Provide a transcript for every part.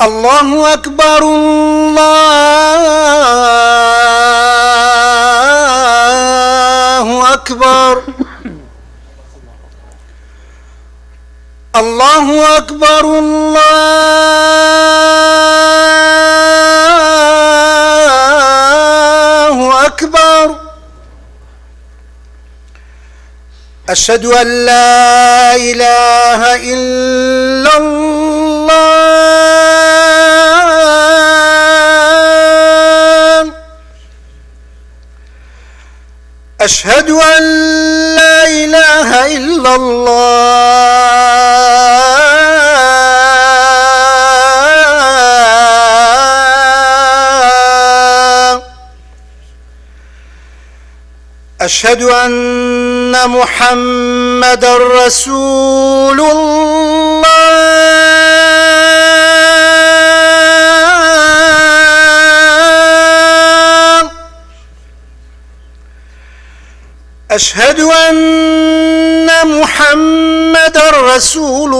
الله أكبر الله أكبر الله أكبر الله أكبر أشهد أن لا إله إلا الله أشهد أن لا إله إلا الله أشهد أن محمدًا رسول الله أشهد أن محمدًا رسول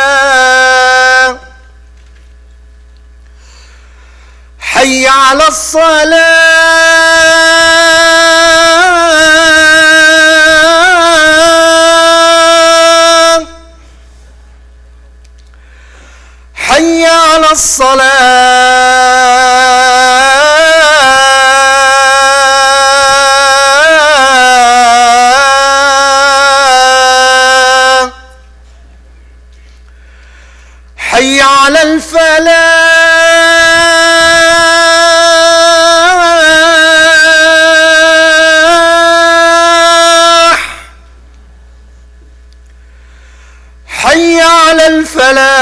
الله حي على الصلاة حي على الصلاة حي على الفلاح حي على الفلاح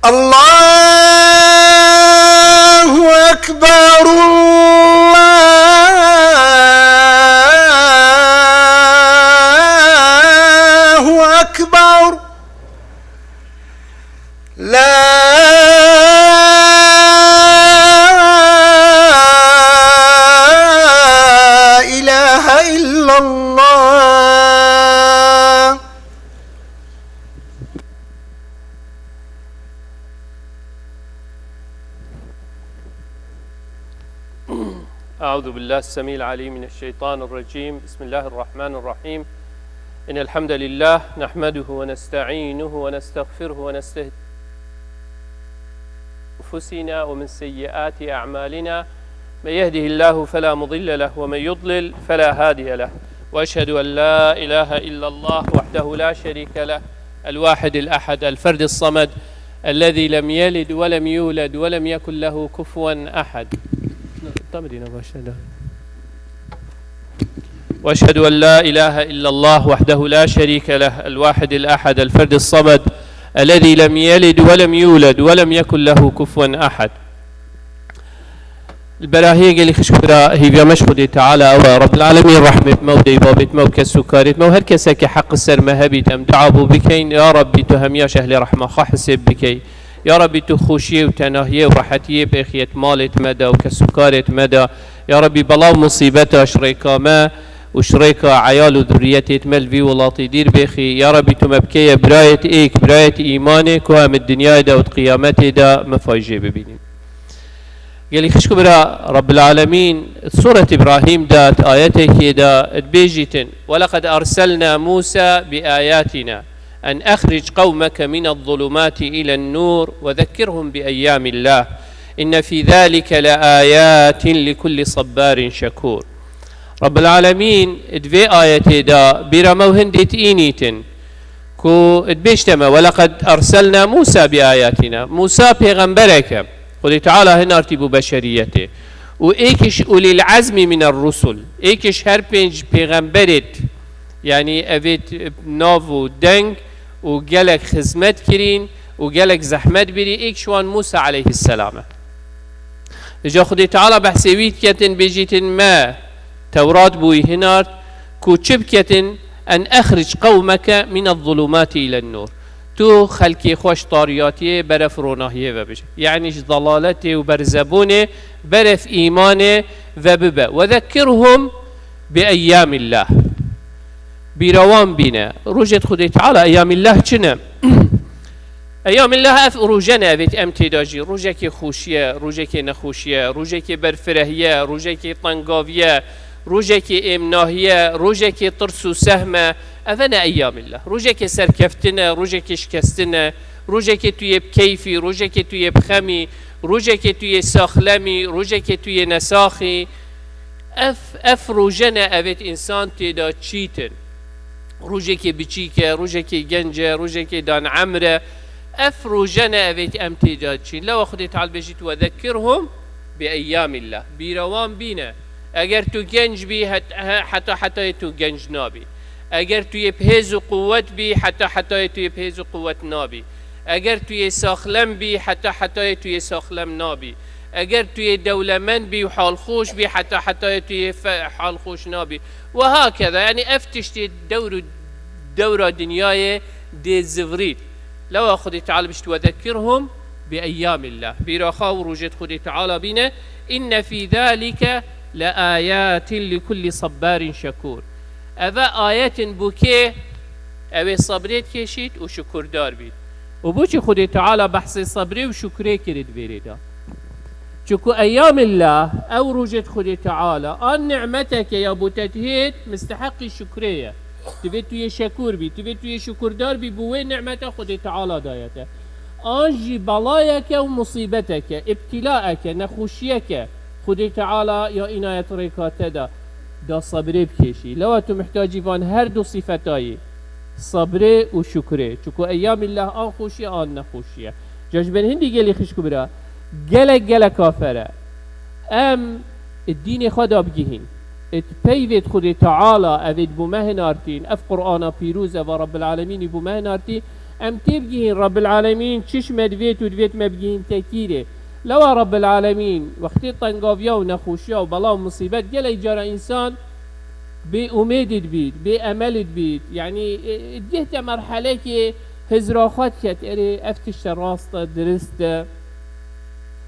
الله أكبر الله أكبر لا إله إلا الله أعوذ بالله السميع العليم من الشيطان الرجيم. بسم الله الرحمن الرحيم. إن الحمد لله نحمده ونستعينه ونستغفره ونستهديه أنفسنا ومن سيئات أعمالنا من يهده الله فلا مضل له ومن يضلل فلا هادي له وأشهد أن لا إله إلا الله وحده لا شريك له الواحد الأحد الفرد الصمد الذي لم يلد ولم يولد ولم يكن له كفوا أحد وأشهد أن لا إله إلا الله وحده لا شريك له الواحد الأحد الفرد الصمد الذي لم يلد ولم يولد ولم يكن له كفوا أحد. البراهيق اللي خشكرا هي بمشهد تعالى أو رب العالمين رحمة مودي بابت موكا سكارت مو هركسك حق السر مهبي تم دعابو بكين يا ربي تهمياش أهل رحمة خاحسب بكي يا ربي تخوشيه وتناهيه ورحتيه بأخية مالت مدى وكسكارت مدى يا ربي بلا مصيبته شريكا ما وشريكا عيال وذريته تمل في ولاطي دير بخي يا ربي تمبكيه براية ايك براية ايمانك وهم الدنيا دا وقيامته دا مفاجئ ببينين. قال خشكو برا رب العالمين سورة إبراهيم دات آياته دا تبيجيتن ولقد أرسلنا موسى بآياتنا أن أخرج قومك من الظلمات إلى النور وذكرهم بأيام الله إن في ذلك لآيات لكل صبار شكور. رب العالمين ادفي آياته دا برمو هندت إينيتن كو ادبيشتما ولقد أرسلنا موسى بآياتنا موسى پیغمبرك قل تعالى هنا ارتبوا بشريته وإيكش أولي العزم من الرسل إيكش هر پیغمبرت يعني أفيت نافو دنگ وقالك خزمت كرين وقالك زحمت بري إيكشوان موسى عليه السلام. جا خدي تعالى بحسويت كتن بيجيتن ما توراة بوي هنار كو چب كتن أن أخرج قومك من الظلمات إلى النور. تو خلقي خوش طارياتي برف روناهية وبش، يعني ضلالتي وبرزبوني برف إيماني وببا. وذكرهم بأيام الله، بروان بنا رجت خدي تعالى أيام الله كنا أيام الله أف روجنا بيت امتداجي، روجك خوشية، روجك نخوشية، روجك برفرهية، روجك طنقاوية، روجك إمناهية، روجك طرس وسهمة. أفنا أيام الله، روجك سركفتنا، روجك شكستنا، روجك توي بكيفي، روجك توي بخمي، روجك توي ساخلمي، روجك توي نساخي. أف روجنا أبيت إنسان تدا تشيتن، روجك بچيكة، روجك جنجة، روجك دان عمرة. أفروجنا أبيت أمتدادشين. لو أخذت على البيت وذكرهم بأيام الله، بيروان بينا. أجر تو جنج بي حتى تو جنج نابي، أجر تو يبهز قوة بي حتى تو يبهز قوة نابي، أجر تو يساخلم بي حتى تو يساخلم نابي، أجر تو يدولمن بي وحال خوش بي حتى تو حال خوش نابي. وهكذا يعني أفتشت دورة دنياي دي زفريت. لو أخذ تعالى بشت وذكرهم بأيام الله، برخاء ورجت خذ تعالى بنا إن في ذلك لآيات لكل صبار شكور. أذا آيات بوكي أبي صبريت كشيت وشكر دار بيت. وبوكي خذ تعالى بحث صبري وشكري كرد بيريدا. شكو أيام الله أو رجت خذ تعالى أن نعمتك يا أبو تتهيد مستحق الشكرية. تبيتو يشكر بي، تبيتو يشكر دار بي بوين نعمته خذ تعالى دايته. أنجي بلايك ومصيبتك، ابتلاءك، نخوشيك خذ تعالى يا إناية ريكاته دا صبري بكيشي. لو أنتم محتاجين فان هر دو صفتاي صبري وشكري. شكو أيام الله آن خوشية آن نخوشية. جاجبن هندي قالي خشكو برا قلق كافرة أم الدين خدا بجهين اتبيت خد تعالى أفيد بمهن أرتين أف قرآن بيروزة ورب العالمين بمهن أرتين أم تبجهين رب العالمين تشش مدفيت ودفيت مبجهين تكيري. لو رب العالمين وقتي طنقافيا ونخوشيا وبلا ومصيبات قال جرى إنسان بأميد بيت بأمل بيت. يعني جهت مرحلة كي هزراخات كتيري أفتش الراسطة درست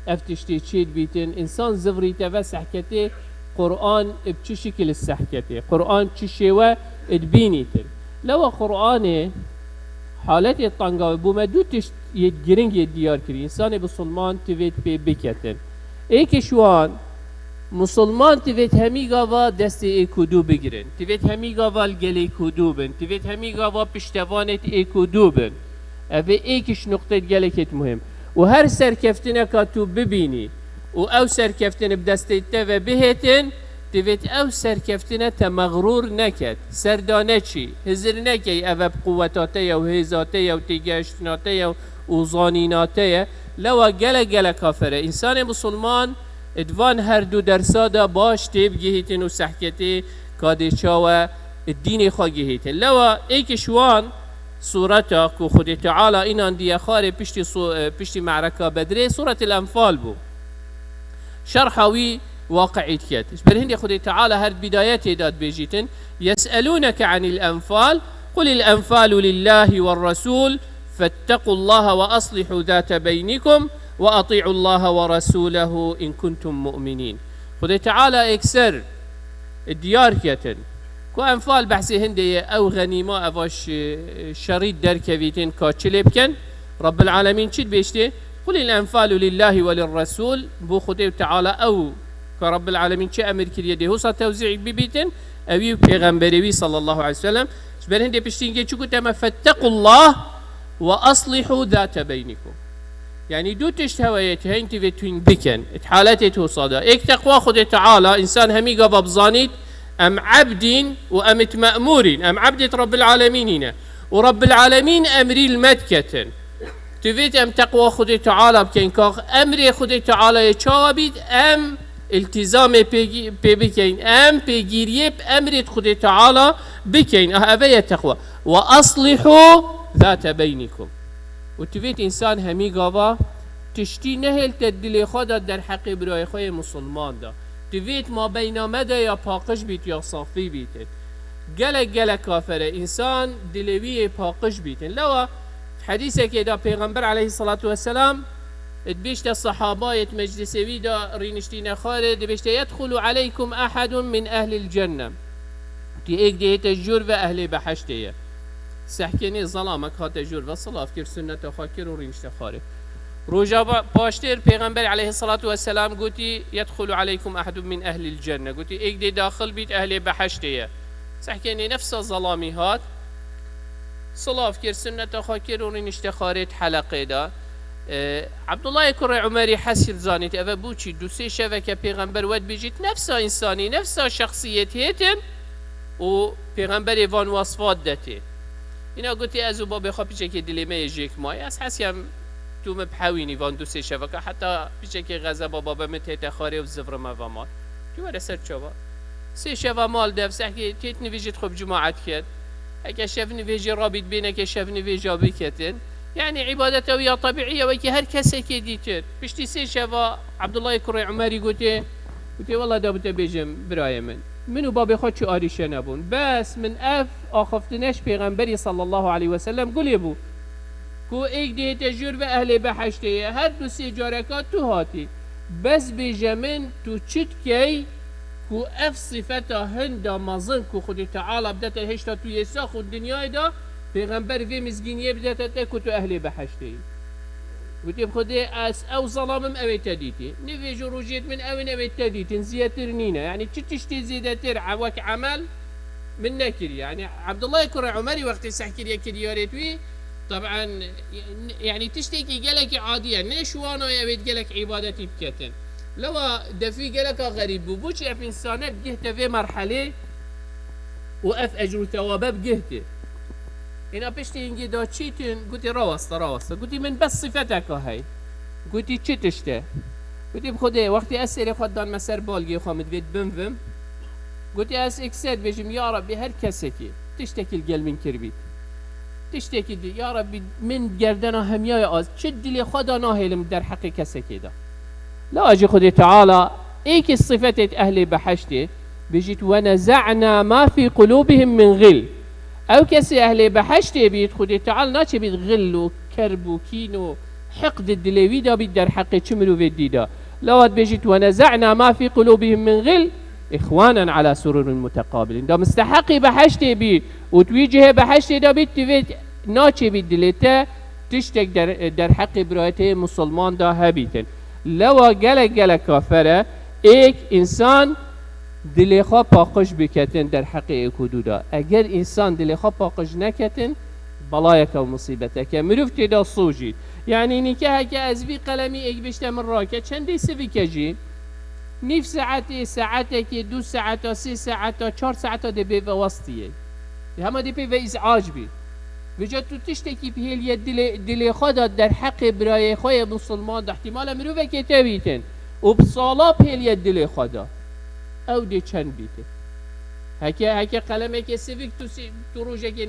أفتش تشيد بيتن إنسان زغريته وسحكته قرآن بچه شكل السحكته، قرآن چه شوه ادبينيتن. لو قرآن حالت الطنقاوي بوما دو تشت يدگرنگ يديار كري إنسان بسلمان تفيد بي بكتن. ايك شوان مسلمان تفيد همي غاوا دست ايكودو بگرن، تفيد همي غاوا الگل ايكودو بن، تفيد همي غاوا پشتوانت ايكودو بن. اوه ايكش نقطة گلكت مهم. وهر سركفتنا كاتو ببيني و او سركفتن بدستيته و بهتن تفيت او سركفتن تمغرور نكت سردانه چي هزر نكي او بقوتاته و هزاته و تيگشتناته و ظانيناته. لو گل كافره انسان مسلمان ادوان هر دو درسادا باش تيب جهتن و سحكته كادشا و الدين خوا جهتن. لو ايك شوان صورتا كو خود تعالى انان دي خاري پشتی معركة بدري سورة الانفال بو شرحوي واقعي كيت. برهن خدي تعالى هاد بداياتي داد بيجيتن يسألونك عن الأنفال قل الأنفال لله والرسول فاتقوا الله وأصلحوا ذات بينكم وأطيعوا الله ورسوله إن كنتم مؤمنين. خدي تعالى اكسر الديار كيتن كو أنفال بحثي هندي أو غنيمة أفاش شريط دركبيتن كاتشليبكن رب العالمين شد بيشتي قل الأنفال لله وللرسول بو خدي تعالى أو كرب العالمين شيء أمر كريدي هو توزيع ببيتن أبي بيغمبري صلى الله عليه وسلم شبه هندي بيشتينجي شو كتما فاتقوا الله وأصلحوا ذات بينكم. يعني دو تشتهويت هين تفتوين بكن اتحالاتي توصادا ايك تقوى خدي تعالى إنسان همي قبب ظانيت أم عبدين وأمت مأمورين أم عبدة رب العالمين هنا ورب العالمين أمري المدكة تفيت أم تقوى خدي تعالى بكين كاخ أمري خدي تعالى يتشاوبيت أم التزام بكين أم بيجيريه بأمري خدي تعالى بكين أهبية تقوى وأصلحوا ذات بينكم. وتفيت إنسان همي قابا تشتي نهل تدلي خدا در حق براي خوي مسلمان دا تفيت ما بين مدى يا باقش بيت يا صافي بيت گلک کافره انسان دلوی پاقش بیتن لوا حدیثه که دا پیغمبر علیه الصلاة والسلام بیشت الصحابه مجلسوی دا رینشتین خاره بیشت يدخل عليكم احد من اهل الجنه تی ایک دیت جور و اهل بحشته سحکنی ظلامک هات جور و صلاف کر سنت خاکر و رینشت خاره روجا پاشتر پیغمبر علیه الصلاة والسلام گوتی يدخل عليكم احد من اهل الجنه گوتی ایک دی داخل بیت اهل بحشته سحکنی نفس ظلامی هات صلاف کر سنت خاکر و رینشت خاره حلقه دا عبدالله كرة عمري حسير زانيت أبا بوشي دوسي شبكة پیغمبر ود بيجيت نفسها إنساني نفسها شخصية هيتن و پیغمبر وان وصفات دته اینا قلتي أزو بابي خوا بيجي كي دلي ما يجيك ماي أس حسيام تو مبحويني وان دوسي شبكة حتى بيجي كي غزة بابا متهت خاري وزفر ما ومال تو ورا سر شبا سي شبا مال دف سحكي تيت نفيجي تخب جماعات كد هكا شاف نفيجي رابط بينك شاف نفيجي بكتن يعني عبادته ويا طبيعية ويكي هر كسي كي ديتر بشتي سي شفا عبد الله كري عمري قلتي والله دابت بيجم براي منو بابي خود شو آريشة نبون بس من آخفتنش پیغمبري صلى الله عليه وسلم قل يبو كو ايك دي تجور و اهل بحشتي هر دو سي جاركات تو هاتي بس بيجمن تو چت كي كو صفتا هندا مظن كو خود تعالى بدأت هشتا تو يسا خود دنيا دا پیغمبر في مزگینیه بدأت تكو تو اهل بحشتي قلت بخدي اس او ظلامم اوي تديتي نفي جروجيت من اوين اوي تديتي زياتر نينا يعني تشتي زيادتر عواك عمل من نكر يعني عبد الله كرة عمري وقت سحكي يا كريارتوي طبعا يعني تشتكي قالك عادية ليش وانا اوي قالك عبادتي بكتن لو دفي قالك غريب بوش اف انسانه بجهت في مرحله واف اجر ثوابه بجهته اینا پشتی اینگه دا چیتون گوتی راوسته گوتی من بس صفتك هاي گوتی چی تشته گوتی بخوده وقتی اسیر خود دان مسر بالگی خامد بید بنفم گوتی اس اکسد بجم یا ربی هر کسی که تشتکی الگل من کربید تشتکی دی یا ربی من گردنا همیای آز چه دلی خدا ناهلم در حق کسی که دا لا اجي خود تعالى ایک صفت اهل بحشته بجيت ونزعنا ما في قلوبهم من غل او كسي اهل بحشتي بيت خدي تعال ناتي بيت غل وكرب وكين وحقد الدليوي دا بيت در حق چملو في دا لوات بيجيت ونزعنا ما في قلوبهم من غل اخوانا على سرر متقابلين دا مستحقي بحشتي بيت وتويجه بحشتي دا بيت تفيت ناتي بيت دلتا تشتك در حق برايته مسلمان دا هبيتن لوا گلک كافره ايك انسان دلی خواه پاقش بکتن در حق اکودودا اگر انسان دلی خواه پاقش نکتن بلايك و مصیبتك مروف تدا صوجید يعني نكاها كأزبي قلمي ايك بشتا من راكة چند سفي كجي نيف ساعتك 2 ساعتا 3 ساعتا 4 ساعتا دي بيفا وسطيه هما دي بيفا ازعاج بي بجد تو تشتكي بهيل دلی خواه در حق برای خواه مسلمان دا احتمال مروفه كتابيتن وبصالة بهيل دلی خواه او دي چند بيته هكا قلمه که سفيك تو روجه که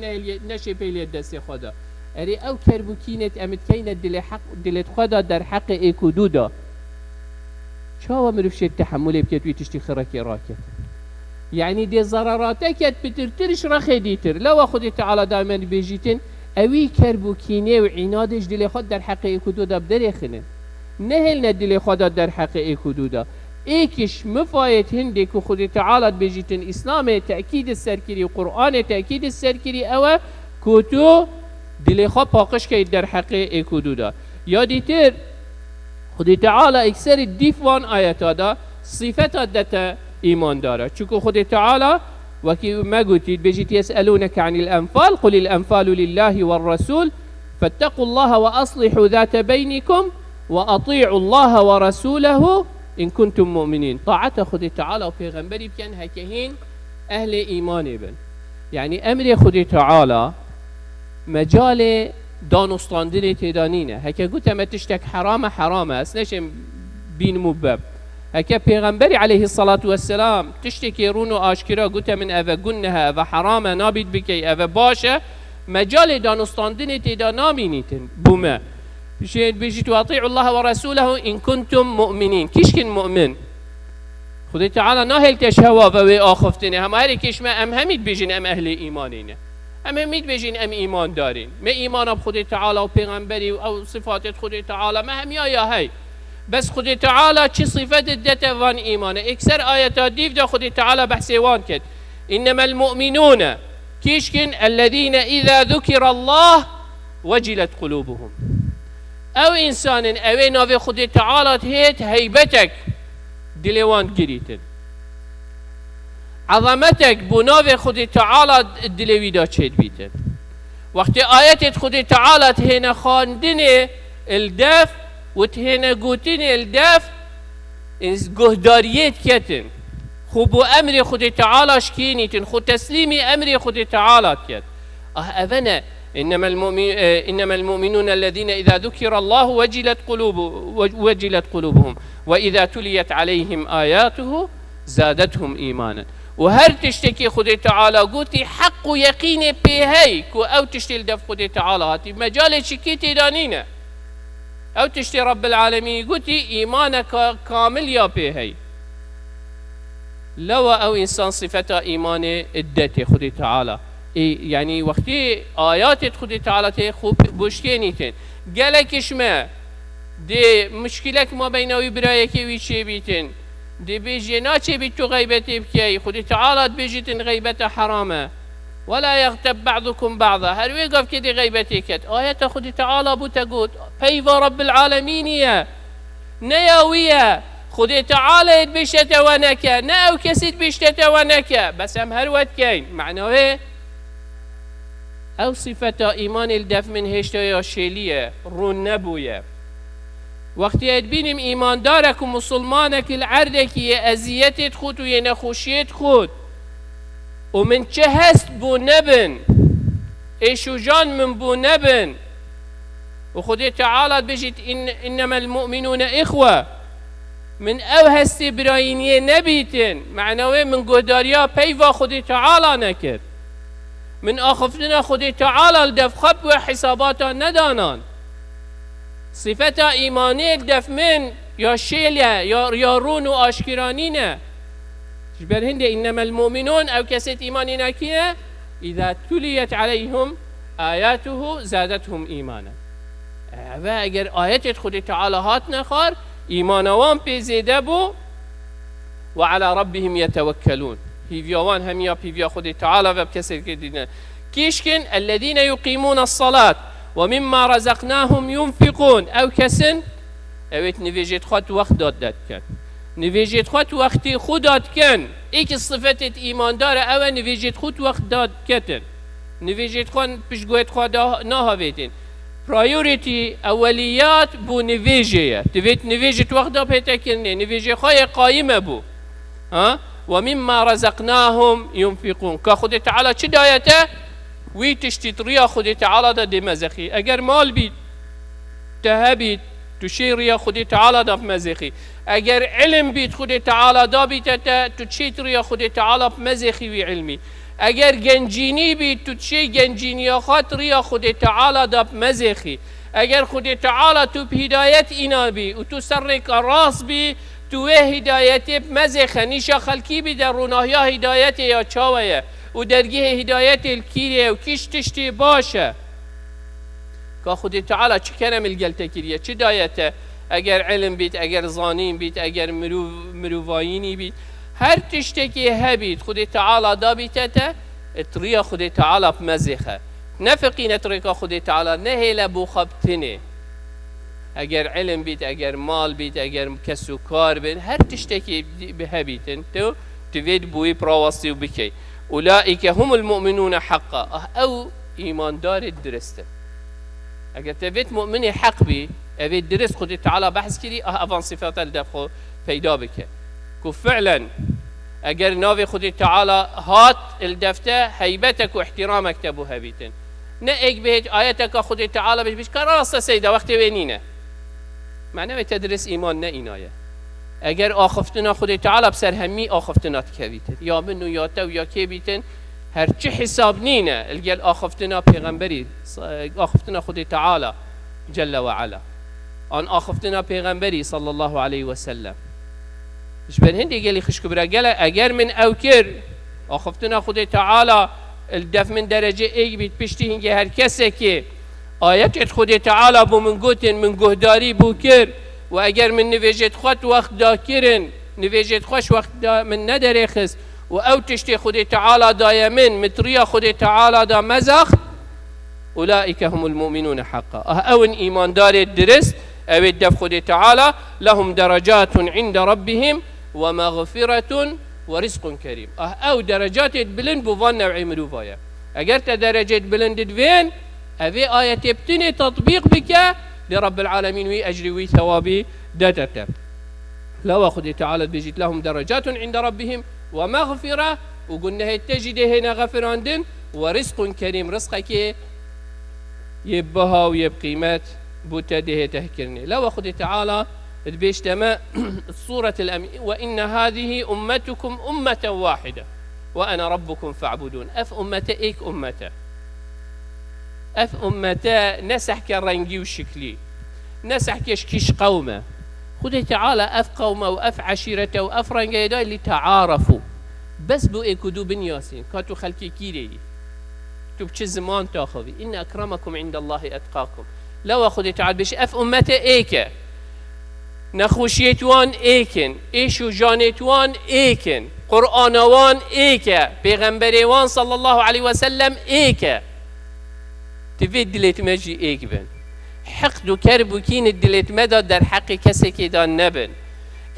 نشه پیلی دست خدا اري او کربوکینت امد کینت دلت خدا در حق اکودودا چاوا مروفش التحمل بكتوي تشتي خركي راكت يعني دي ضرراتك بترترش رخي ديتر لو خدي تعالى دائما بيجيتن اوي كربوكينه وعنادش دل خد در حق اكودودا بدرخنه نهلنا دل خدا در حق اكودودا ایکش مفاید هندی که خود تعالى بيجيتن اسلام تأكيد السركري وقرآن تأكيد السركري او كتو دل خد باقش كي در حق اكودودا ياديتر خود تعالى اكسر الديفوان آيات هذا صفات دتا إيمان داره چونکه خود تعالى وكي ما قلتيد بيجيت يسألونك عن الأنفال قل الأنفال لله والرسول فاتقوا الله وأصلحوا ذات بينكم وأطيعوا الله ورسوله إن كنتم مؤمنين طاعته خود تعالى وفي غنبري بكان هكهين أهل إيمان بن يعني أمر خود تعالى مجال دانستاندن تدانينه هكا قلت ما تشتك حرام اسنش بين مباب هكا پیغمبر عليه الصلاة والسلام تشتكي رونو آشكرا قلت من أفا قنها أفا حرام نابد بكي أفا باشا مجال دانستاندن تدانامينيتن بوما بيجيت واطيعوا الله ورسوله إن كنتم مؤمنين كيش كن مؤمن خدای تعالی نهل تشهوا و آخفتنه هم هر کشمه همید بجین اهل ایمانینه همید بجین ایمان دارین ما ایمان اب خدای تعالی و پیغمبری و صفات خدای تعالی ما هم یا هی بس خدای تعالی چی صفات دت وان ایمانه اکثر آیات دیو دا خدای تعالی بحث وان کد انما المؤمنون كيشكن الذين إذا ذكر الله وجلت قلوبهم او انسان او ناوی خدای تعالی هيت هيبتك دلوان گریتن عظمتك بناوی خدای تعالی دلوی دا چید بیتن وقتی آیت خدای تعالی هنا خواندن الدف و هنا گوتن الدف گهداریت کتن خوب امر خدای تعالی شکینیتن خود تسلیم امر خدای تعالی کت اونا انما المؤمنون الذين اذا ذكر الله وجلت قلوبهم واذا تليت عليهم آياته زادتهم ايمانا وهر تشتكي خدای تعالی قوتي حق ويقين بهي كو او تشتي دف خدای تعالی هاتي مجال شكيتي دانينا او تشتي رب العالمين قوتي ايمانك كامل يا بهي لو او انسان صفته ايمان ادته خدای تعالی يعني وقتی آیات خدای تعالی خوب بوشکینیتن گلکش ما دی مشکلک ما بینوی برای که وی چه بیتن دی بیجی ناچه بیت تو غیبتی بکی خدای تعالی بیجیتن غیبت حرامه ولا يغتب بعضكم بعضا هر وی گفت که دی غیبتی کت آیات خدای تعالی بوتا گوت پیوا رب العالمینیه نیاویه خدای تعالی بشت و نکه نه او کسی بشت و نکه بس هم هر وقت کین معناه او صفت ایمان الدف من هشتا یا شیلیه رون نبویه وقتی ادبینیم ایمان دارک و مسلمانک العرده که یه ازیتت خود و یه نخوشیت خود و من چه هست بو نبن ایشو جان من بو نبن و خدای تعالی بجید انما المؤمنون اخوه من او هستی براینیه نبیتن معنوه من گهداریا پیوا خدای تعالی نکرد من آخفتنا خدای تعالی الدف خب و حساباتا ندانان صفت ایمانی الدف من یا شیلیه یا رون و آشکرانینه جبر هنده انما المؤمنون او کسیت ایمانی نکیه اذا تلیت علیهم آیاته زادتهم ایمانا و اگر آیت خدای تعالی هات نخار ایمانوان پیزیده بو و على ربهم يتوكلون هيفيوان هم يا بيفيا خدي تعالى وبكسر كدينا كيشكن الذين يقيمون الصلاة ومما رزقناهم ينفقون او كسن اويت نفيجيت خط وقت داد كان نفيجيت خط وقت خودات كان ايك صفة ايمان دار او نفيجيت خط وقت داد كتن نفيجيت خون بشگويت خدا نهاويتين priority اوليات بو نفيجيه تفيت نفيجيت وقت دا بيتكن نفيجي خاي قائمة بو ها ومما رزقناهم ينفقون كخدي تعالى چه دايته وي تشتيت ريا خدي تعالى دا دي مزخي اگر مال بيت تهبيت تشي ريا خدي تعالى دا مزخي اگر علم بيت خدي تعالى دا بيت تشيت ريا خدي تعالى مزخي وي علمي اگر گنجینی بيت تشي گنجينيا خاط ريا خدي تعالى دا مزخي اگر خدي تعالى تو بهدايت اينا بي و تو سرك راس بي تو هدایت مزخه نیشا خلکی بی در روناهیا هدایت یا چاویه و درگیه هدایت الکیریه و کیش تشتی باشه که خودی تعالی چی کنم الگلته کریه چی دایته اگر علم بید اگر زانین بید اگر مروواینی بید هر تشتی که هبید خودی تعالی دا بیتته اتریا خودی تعالی بمزخه نفقین اتریا خودی تعالی نهیل بو خبتنه اگر علم بید اگر مال بید اگر کس و کار بید هر تشتکی به بیتن تو تفيد بوي براوستي وبكي أولئك هم المؤمنون حقا أو إيمان دار الدرست أجر تفيد مؤمن حق بي أبي الدرس خدي تعالى بحث كذي أفان صفات الدفع فيدا بك كفعلا أجر نافي خدي تعالى هات الدفتة هيبتك واحترامك تبوها بيتن نأك بهج آياتك خدي تعالى بيش كراس سيدا وقت وينينا معناه تدرس إيمان نإناية اگر آخفتنا خدای تعالی بسر همی آخفتنا تکویتن یا منو یا تو یا کی بیتن هر چه حساب نینه الگل آخفتنا پیغمبری آخفتنا خدای تعالی جل و علا آن آخفتنا پیغمبری صلی الله علیه و سلم جبر هندي قال لي خشكو برا قال اگر من اوكر اخفتنا خدي تعالى الدف من درجه اي بيت بشتي هنجي هر کسی که آیت خدي تعالى بو من گوتن من گهداری بو کر و اگر من نویجت خود وقت دا کرن نویجت خوش وقت دا من نداره خست و او تشتي خدي تعالى دا يمن متريا خدي تعالى دا مزخ أولئك هم المؤمنون حقا أو إيمان دار الدرس أو الدف خدي تعالى لهم درجات عند ربهم ومغفرة ورزق كريم أو درجات بلند بوان نوعي مروفايا أجرت درجات بلند دوين أبي آية تبتني تطبيق بك لرب العالمين وأجري وثوابي داتتا لو خدي تعالى بيجيت لهم درجات عند ربهم ومغفرة وقلنا تجد هنا غفراندن ورزق كريم رزقك يبها ويبقيمات بوتده تهكرني لو خدي تعالى بيشتما الصورة وإن هذه أمتكم أمة واحدة وأنا ربكم فاعبدون أف أمة إيك أمة أف أمة نسح كرنجي وشكلي نسح كشكيش قومة خدي تعالى أف قومة وأف عشيرة وأف رنجي اللي تعارفوا بس بو إيكودو بن ياسين كاتو خلقي كيري تبش زمان تاخذي إن أكرمكم عند الله أتقاكم لو خدي تعالى بش أف أمة إيك نخوشیتوان ایکن ایشو جانتوان ایکن قرآنوان ایکه پیغمبریوان صلی الله علیه و سلم ایکه تفید دلت مجی ایک بن حقد و کرب و کین دلت مداد در حق کسی که دان نبن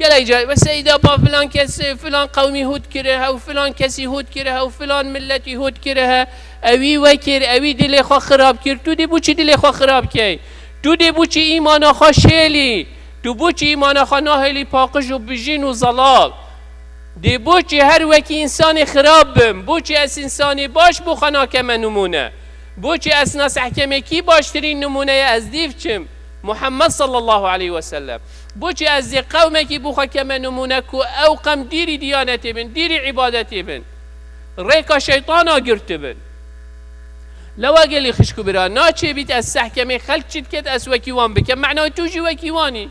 گلی جای بس ایدا با فلان کسی فلان قومی هود کره و فلان کسی هود کره و فلان ملتی هود کره اوی وکر اوی دل خوا خراب کر تو دی بو چی دل خوا خراب کی تو دی بو چی ایمان خوا شیلی تو بوچی ایمان خانه هلی پاکش و بجین و زلال دی بوچی هر وکی انسان خراب بم بوچی از انسانی باش بو خانه که من نمونه بوچی از ناس حکمه کی باشترین نمونه از دیو چم محمد صلی الله علیه و سلم بوچی از دی قومه کی بو خانه که من نمونه کو او قم دیری دیانتی بن دیری عبادتی بن ریکا شیطان آگرت بن لو اگلی خشکو برا ناچه بیت از سحکمه خلق چید کد از وکیوان بکن معنای توجی وکیوانی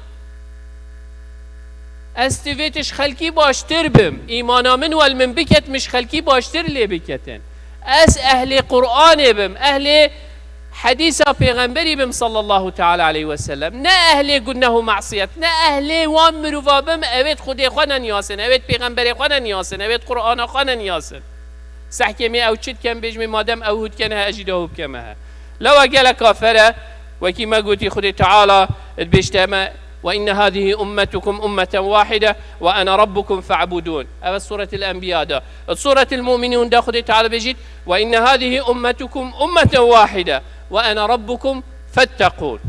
استویتش خلقی باشتر بم ایمانا من والمن بکت مش خلقی باشتر لی بکتن از اهل قرآن بم اهل حدیثا پیغمبری بم صلی الله تعالی علیه و سلم نه اهل گناه و معصیت نه اهل وام مروفا بم اوید خودی خوانا نیاسن اوید پیغمبری خوانا نیاسن اوید قرآن خوانا نیاسن سحکمی او چید کم بجم مادم او هود کنه اجیده هود کمه لو اگل کافره وكي ما قلت خدي تعالى بيشتما وإن هذه أمتكم أمة واحدة وأنا ربكم فاعبدون هذا سورة الأنبياء ده سورة المؤمنون ده خدي تعالى بيجيت وإن هذه أمتكم أمة واحدة وأنا ربكم فاتقون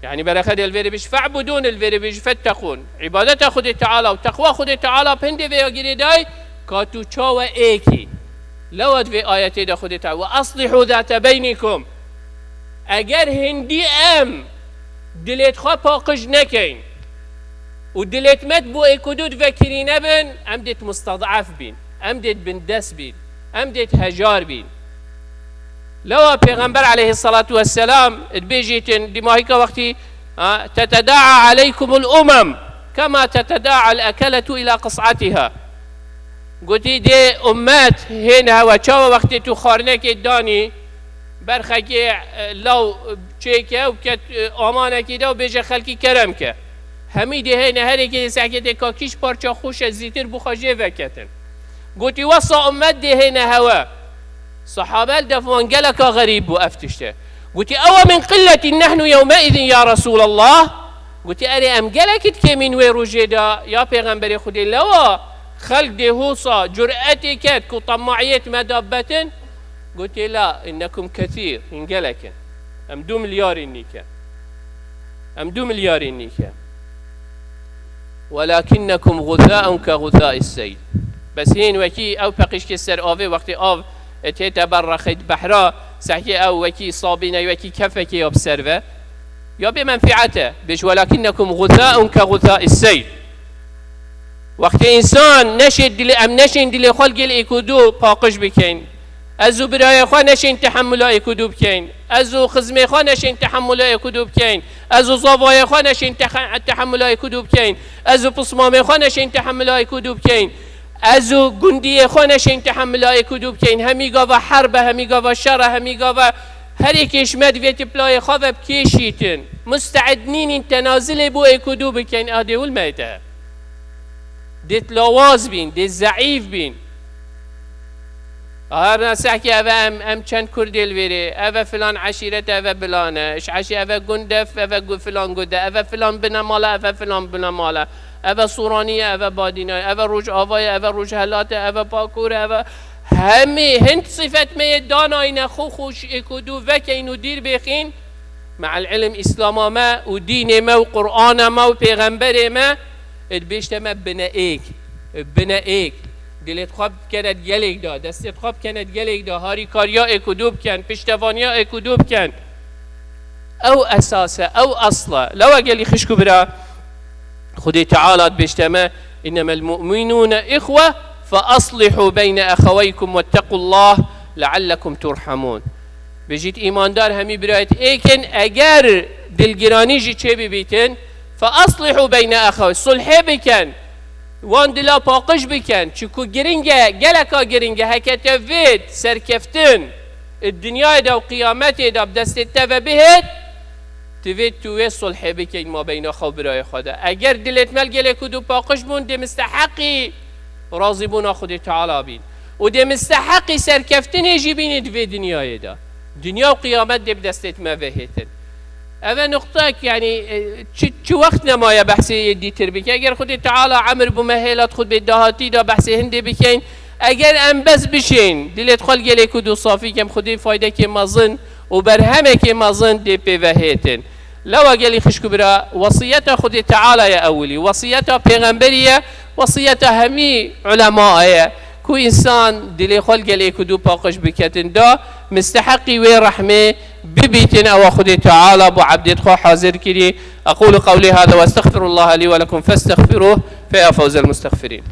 يعني بركة الفيري بيش فاعبدون الفيري بيش فاتقون عبادته خدي تعالى وتقوى خدي تعالى بهندي في أجريداي كاتو تشاوى إيكي لود في آياتي ده خدي تعالى وأصلحوا ذات بينكم اگر هندی دلت خواه پاقش نکن و دلت مد بو اکدود وکری نبن دت مستضعف بین دت بندس بین دت هجار بین لو پیغمبر علیه الصلاة والسلام بيجيتن دماغك وقتی تتداعى عليكم الأمم كما تتداعى الأكلة إلى قصعتها قلتي دي أمات هنا وشاو وقتی تو خارنك داني برخی لو چیکه و کت آمانه کیده و بیش خلکی کرم که همیده هی نهری که سعی که کیش پارچه خوش زیتر بخواجه وکتن گویی وصا امت ده هی نهوا صحابه دفعان جلك غريب وأفتشته قلت أو من قلة نحن يومئذ يا رسول الله قلت أري أم جلك كمين ويروجدا يا پیغمبر خدي لوا خلق دهوصا جرأتي كات كطمعية مدابة قلت لا إنكم كثير إن جلك أم 2 مليار النيكا أم 2 مليار النيكا ولكنكم غثاء كغثاء السيل بس هين وكي أو بقيش كسر آوي وقت آو تتبرخت بحرا سحكي أو وكي صابين وكي كفك يبسرفه يا بمنفعته بش ولكنكم غثاء كغثاء السيل وقت إنسان نشد دل أم نشين دل خلق الإكودو باقش بكين ازو برای خوا نشین تحملای کدو بکن، ازو خزمه خوا نشین تحملای کدو بکن، ازو زاوای خوا نشین تحملای کدو بکن، ازو پسمام خوا نشین تحملای کدو بکن، ازو گندی خوا نشین تحملای کدو بکن. همی گاوا حرب، همی گاوا شر، همی گاوا هر یکیش مدویت پلای خوا بکشیتن، مستعدنین این تنازل بو کدو بکن. آده اول میده دیت لواز بین، دیت ضعیف بین. هر نسح که اوه ام چند کردل ویره، اوه فلان عشیرت، اوه بلانه اش عشی، اوه گندف، اوه فلان گنده، اوه فلان بنماله، اوه فلان بنماله، اوه سورانیه، اوه بادینه، اوه روش آوایه، اوه روش هلاته، اوه پاکوره، اوه همه هند صفت می داناین خو خوش اکدو وکینو دیر بخین مع العلم اسلام ما و دین ما و قرآن ما و پیغمبر ما ادبشت ما بنائک دلت خواب کند گلک دا، دستت خواب کند گلک دا، هاری کاریا اکدوب کن، پشتوانیا اکدوب کن. او اساسه او اصلا لو اقلی خشکو برا خدي تعالى بيجتمع إنما المؤمنون إخوة فأصلحوا بين أخويكم واتقوا الله لعلكم ترحمون. بجيت إيمان دار همي برايت إيكن أجر دلجراني جي تشبي بيتن فأصلحوا بين أخوي صلح بكن وان دلا باقش بكن چكو جرينجا جلكا جرينجا هكذا فيد سركفتن الدنيا دا وقيامته دا بدست التفا بهت تفيد توي صلح بكن ما بين أخو براي خدا. أجر دلت مال جلكو دو باقش بون دي مستحقي راضي بون خدي تعالى بين ودي مستحقي سركفتن يجي بين في دنيا دا دنيا وقيامت دي بدستت ما بهتن. أما نقطة يعني شو وقتنا ما يا بحثي دي تربيك أجر خدي تعالى عمر بمهلات خد بدهاتي دا بحثي هندي بكين أجر أم بس بشين دلت خال جلي كدو صافي كم خدي فايدة كم مازن وبرهمة كم مازن دي بفهتن. لو أجلي خشكو برا وصيته خدي تعالى يا أولي وصيته بيغمبرية وصيته همي علماء كو إنسان دلي خال جلي كدو باقش بكتن دا مستحقي ورحمة ببيتن أو خدي تعالى أبو عبد خو حاضر كري. أقول قولي هذا واستغفر الله لي ولكم فاستغفروه فيا فوز المستغفرين.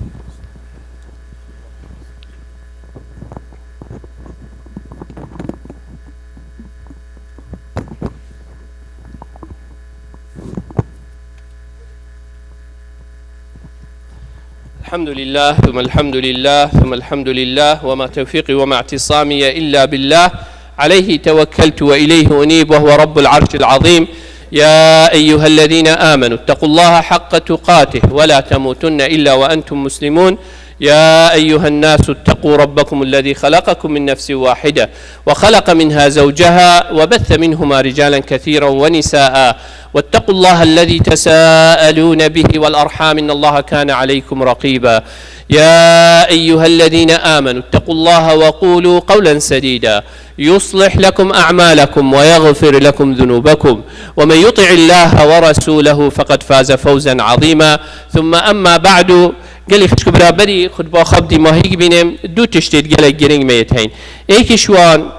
الحمد لله ثم الحمد لله ثم الحمد لله وما توفيقي وما اعتصامي إلا بالله عليه توكلت وإليه أنيب وهو رب العرش العظيم. يا أيها الذين آمنوا اتقوا الله حق تقاته ولا تموتن إلا وأنتم مسلمون. يا أيها الناس اتقوا ربكم الذي خلقكم من نفس واحدة وخلق منها زوجها وبث منهما رجالا كثيرا ونساء واتقوا الله الذي تساءلون به والأرحام إن الله كان عليكم رقيبا. يا أيها الذين آمنوا اتقوا الله وقولوا قولا سديدا يصلح لكم أعمالكم ويغفر لكم ذنوبكم ومن يطع الله ورسوله فقد فاز فوزا عظيما. ثم أما بعد قال خشك برابري خد باخب دي ماهيك بينم دو تشتيت قال جرينج ميتين ايك شوان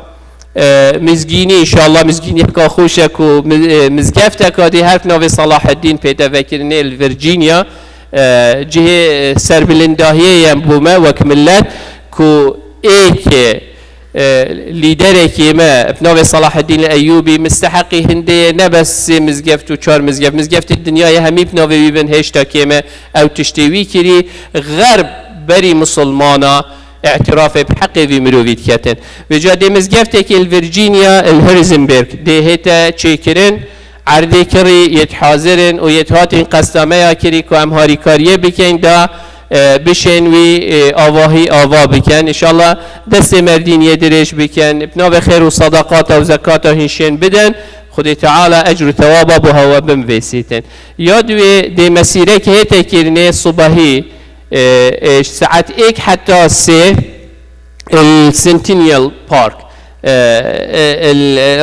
مزجيني ان شاء الله مزجيني كا خوشك ومزجفتك هذه هرف نوفي صلاح الدين بيتا فكرني الفرجينيا جهه سربلنداهيه ينبوما وكملت كو ايك لیدرێکی ما بناوی صلاح الدین الأیوبی مستحقی هندی نبس مزگفت و چار مزگفت دنیای همی بناوی ببن هشتا کیمه او تشتیوی کری غرب بری مسلمانا اعتراف بحق في مروفيت كاتن وجا مزگفتك الفرجينيا الهرزنبرغ دي هيتا تشيكرن عردي كري يتحاضرن ويتهاتن قسطاميا كري كو امهاري كاريه بكين دا بشن وی آواهی آوا بکن ان شاء الله دست مردین یدرش بکن بنا خیر و صدقات و زکات هنشین بدن خدای تعالی اجر و ثواب به هوا بمویسیتن. یاد وی دی مسیره که تکرنه صبحی ساعت 1 حتی 3 السنتينيال بارك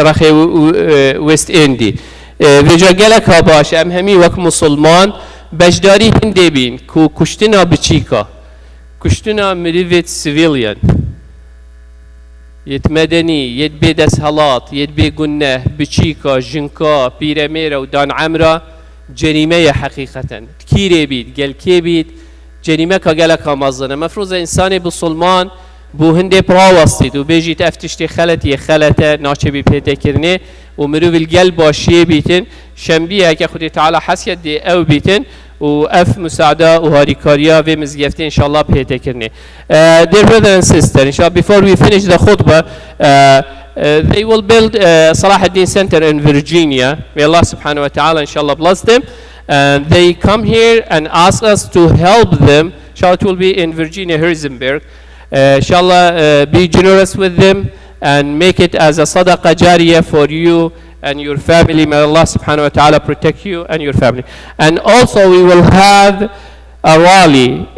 الرخي ويست اندي وجا گلک ها باش ام همی وک مسلمان بجداری هنده بین که کشتنا بچیکا کشتنا مریویت سیویلیان یت مدنی یت بیدس هلات یت بیگنه بچیکا جنکا پیرمیرا و دان عمرا جریمه حقیقتا کیره بید گل کی بید جریمه که گلک ها مزنه مفروض انسان بسلمان بو هندي براوستيد وبيجي تفتشتي خلتي خلته ناشبي بيتكرني ومروف القلب وشي بيتن شنبيه كخدي تعالى حسيت دي او بيتن وأف مساعدة وهاريكاريا في مزجفتين إن شاء الله بيتكرني. Dear brother and sister, إن شاء الله before we finish the khutbah, they will build Salah ad-Din Center in Virginia. May Allah subhanahu wa ta'ala inshallah bless them. And they come here and ask us to help them. Inshallah it will be in Virginia, Harrisonburg. Inshallah be generous with them and make it as a sadaqah jariyah for you and your family. May Allah subhanahu wa ta'ala protect you and your family. And also we will have a rally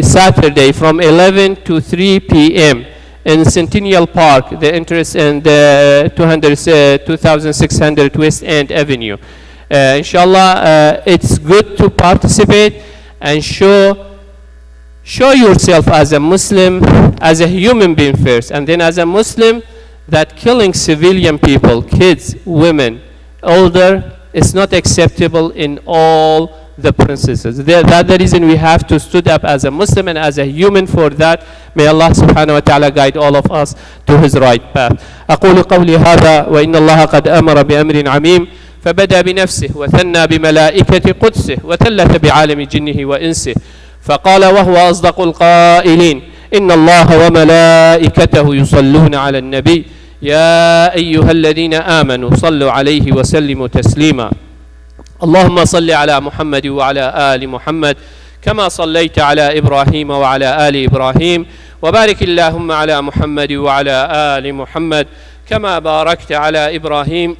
Saturday from 11 to 3 p.m. in Centennial Park, the entrance in the 2600 West End Avenue. Inshallah, it's good to participate and show yourself as a Muslim, as a human being first, and then as a Muslim, that killing civilian people, kids, women, older, is not acceptable in all the princesses. That's the reason we have to stood up as a Muslim and as a human for that. May Allah subhanahu wa ta'ala guide all of us to his right path. أقول قولي هذا وإن الله قد أمر بأمر عميم فبدأ بنفسه وثنى بملائكة قدسه وثلث بعالم جنه وإنسه فقال وهو أصدق القائلين إن الله وملائكته يصلون على النبي يا أيها الذين آمنوا صلوا عليه وسلموا تسليما اللهم صل على محمد وعلى آل محمد كما صليت على إبراهيم وعلى آل إبراهيم وبارك اللهم على محمد وعلى آل محمد كما باركت على إبراهيم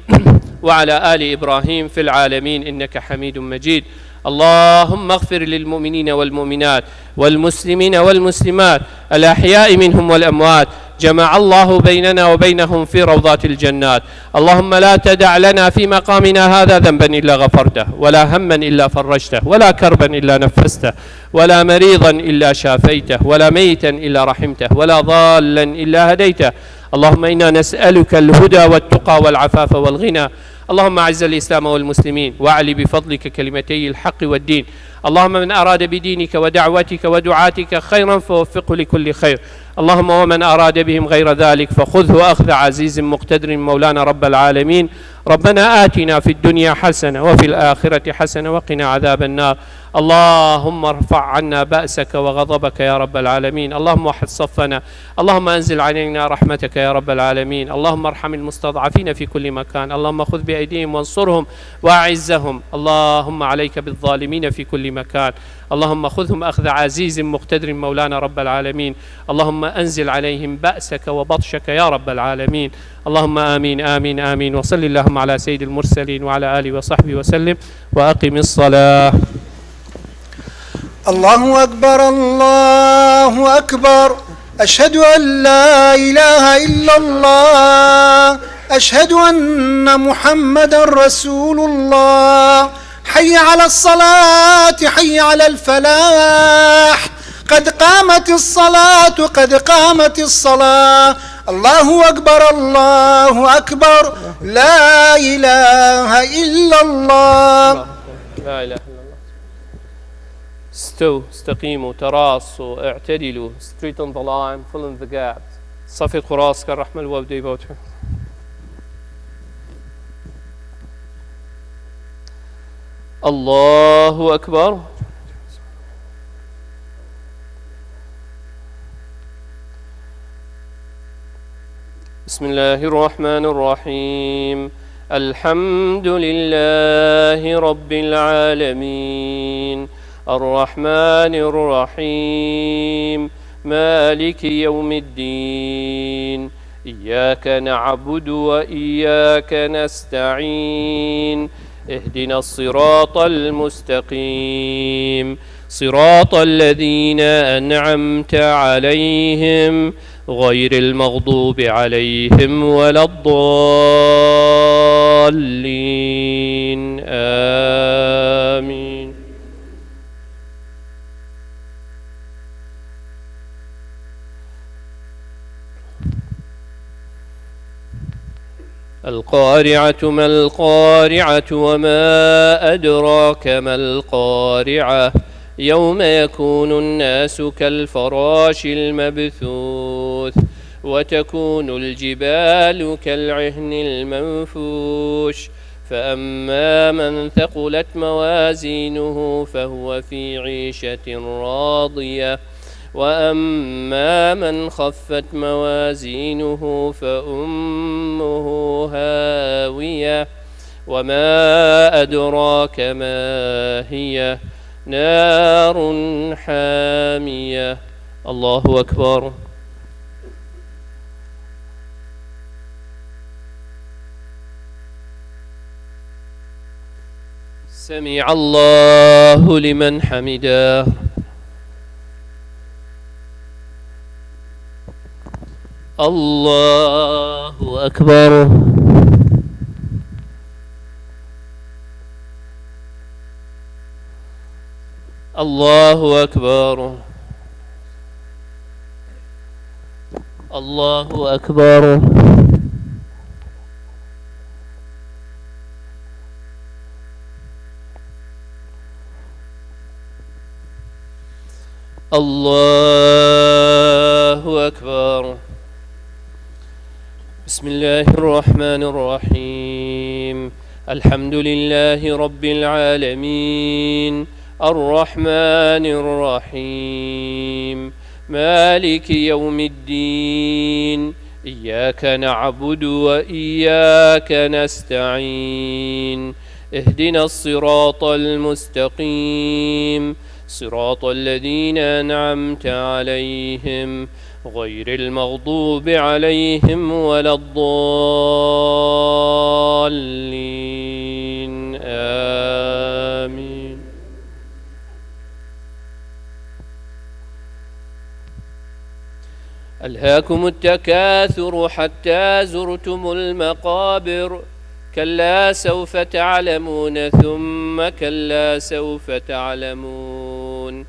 وعلى آل إبراهيم في العالمين إنك حميد مجيد اللهم اغفر للمؤمنين والمؤمنات والمسلمين والمسلمات الأحياء منهم والأموات جمع الله بيننا وبينهم في روضات الجنات اللهم لا تدع لنا في مقامنا هذا ذنبا إلا غفرته ولا هما إلا فرجته ولا كربا إلا نفسته ولا مريضا إلا شافيته ولا ميتا إلا رحمته ولا ضالا إلا هديته اللهم إنا نسألك الهدى والتقى والعفاف والغنى اللهم أعز الإسلام والمسلمين واعل بفضلك كلمتي الحق والدين اللهم من أراد بدينك ودعوتك ودعاتك خيرا فوفقه لكل خير اللهم ومن أراد بهم غير ذلك فخذه أخذ عزيز مقتدر مولانا رب العالمين ربنا آتنا في الدنيا حسنة وفي الآخرة حسنة وقنا عذاب النار اللهم ارفع عنا بأسك وغضبك يا رب العالمين اللهم وحد صفنا اللهم أنزل علينا رحمتك يا رب العالمين اللهم ارحم المستضعفين في كل مكان اللهم خذ بأيديهم وانصرهم وأعزهم اللهم عليك بالظالمين في كل مكان اللهم خذهم أخذ عزيز مقتدر مولانا رب العالمين اللهم أنزل عليهم بأسك وبطشك يا رب العالمين اللهم آمين آمين آمين وصل اللهم على سيد المرسلين وعلى آله وصحبه وسلم وأقم الصلاة الله أكبر الله أكبر أشهد أن لا إله إلا الله أشهد أن محمدا رسول الله حي على الصلاة حي على الفلاح قد قامت الصلاة قد قامت الصلاة الله أكبر الله أكبر لا إله إلا الله لا إله إلا الله استقيموا تراصوا اعتدلوا straighten the line fill in the gaps صفقوا راسك الرحمة الوابدي بوتها الله أكبر بسم الله الرحمن الرحيم الحمد لله رب العالمين الرحمن الرحيم مالك يوم الدين إياك نعبد وإياك نستعين اهدنا الصراط المستقيم صراط الذين أنعمت عليهم غير المغضوب عليهم ولا الضالين آمين القارعة ما القارعة وما أدراك ما القارعة يوم يكون الناس كالفراش المبثوث وتكون الجبال كالعهن المنفوش فأما من ثقلت موازينه فهو في عيشة راضية وأما من خفت موازينه فأمه هاوية وما أدراك ما هي نار حامية. الله أكبر. سمع الله لمن حمده. الله أكبر. الله أكبر. الله أكبر. الله أكبر. بسم الله الرحمن الرحيم. الحمد لله رب العالمين الرحمن الرحيم مالك يوم الدين إياك نعبد وإياك نستعين اهدنا الصراط المستقيم صراط الذين أنعمت عليهم غير المغضوب عليهم ولا الضالين آمين. ألهاكم التكاثر حتى زرتم المقابر كلا سوف تعلمون ثم كلا سوف تعلمون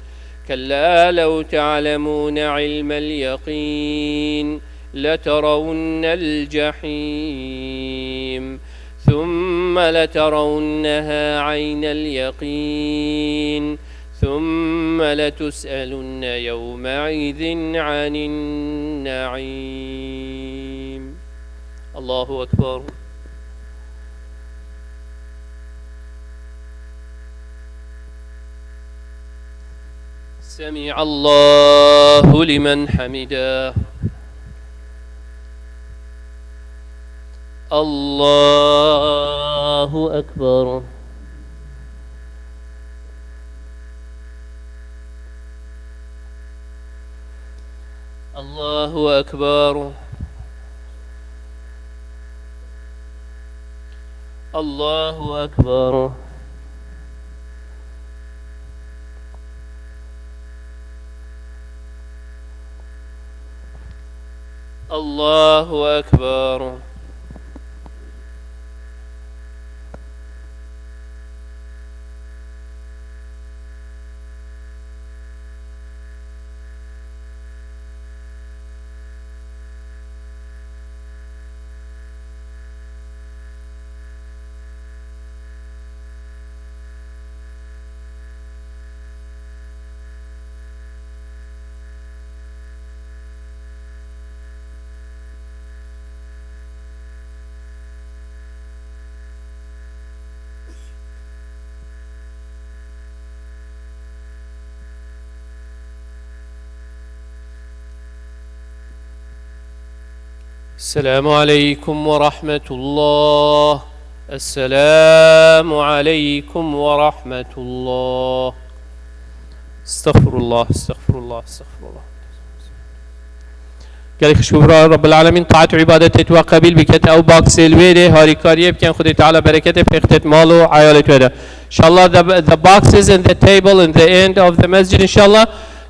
كلا لو تعلمون علم اليقين لترون الجحيم ثم لترونها عين اليقين ثم لتسألن يومئذ عن النعيم. الله أكبر. سمع الله لمن حمده. الله أكبر. الله أكبر. الله أكبر. الله أكبر. السلام عليكم ورحمة الله. السلام عليكم ورحمة الله. استغفر الله استغفر الله استغفر الله. قال شكرا رب العالمين طاعت عبادته وقبيل بكت أو باكس الويدي هاري كاريه بكن خدي تعالى بركته في اختت ماله عيالة وده. إن شاء الله the boxes and the table in the end of the masjid inshallah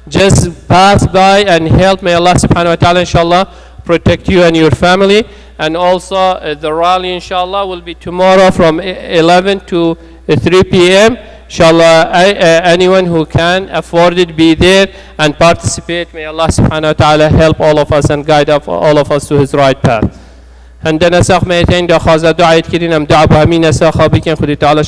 just pass by and help. May Allah subhanahu wa ta'ala inshallah protect you and your family. And also the rally inshallah will be tomorrow from 11 to 3 p.m. Inshallah anyone who can afford it be there and participate. May Allah subhanahu wa ta'ala help all of us and guide all of us to his right path. عندنا ساق ميتين دا خازة دعاية كرين ام دعا بامين ساقا بكين خدي تعالى